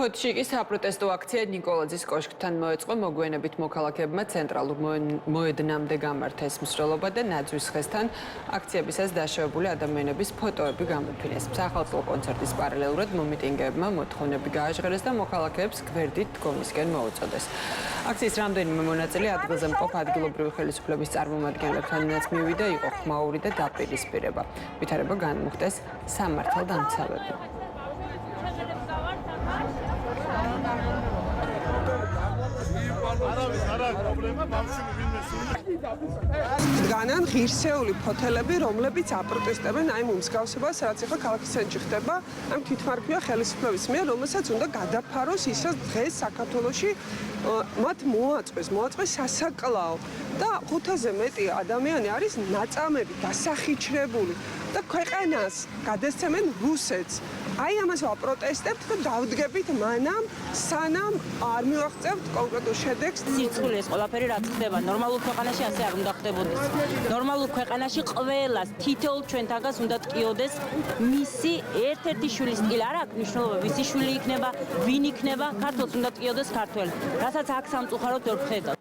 ფოთში კი საპროტესტო აქცია ნიკოლაძის კოშკთან მოეწყო. მოგვიანებით მოქალაქეებმა ცენტრალურ მოედნამდე გამართეს მსვლელობა და ნაძვის ხესთან აქციებისას დაშავებული ადამიანების ფოტოები გამოთვლეს. სახელმწიფო კონცერტის პარალელურად მომიტინგეებმა მოთხოვნები გააჟღერეს და მოქალაქეებს გვერდით დგომისკენ მოუწოდეს. აქციის რამდენიმე მონაწილე ადგილზე მყოფ ადგილობრივი ხელისუფლების წარმომადგენლებთანაც მივიდა, იყო ხმაური და დაპირისპირება. ვითარება განმუხტეს სამართალდამცავები. დგანან ღირსეული ფოთელები, რომლებიც აპროტესტებენ აი მსგავსებას, რაც ახლა ქალაქის ცენტრში ხდება, ამ თვითმარქვია ხელისუფლების მიერ, რომელსაც უნდა გადაფაროს ის, რაც დღეს საქართველოში მათ მოაწყვეს სასაკლაო და 500-ზე მეტი ადამიანი არის ნაწამები, დასახიჩრებული და ქვეყანას გადასცემენ რუსეთს. აი ამას ვაპროტესტებთ და დავდგებით მანამ, სანამ არ მივაღწევთ კონკრეტულ შედეგს. სირცხული ეს ყველაფერი რაც ხდება, ნორმალურ ქვეყანაში ასე არ უნდა ხდებოდეს. ნორმალურ ქვეყანაში ყველას თითოეულ ჩვენთაგას უნდა ტკიოდეს მისი ერთ-ერთი შვილის ტკილა. არ აქვს მნიშვნელობა, ვისი შვილი იქნება, ვინ იქნება, ქართულს უნდა ტკიოდეს ქართველი. რასაც აქ სამწუხაროდ ვერ ვხედავ.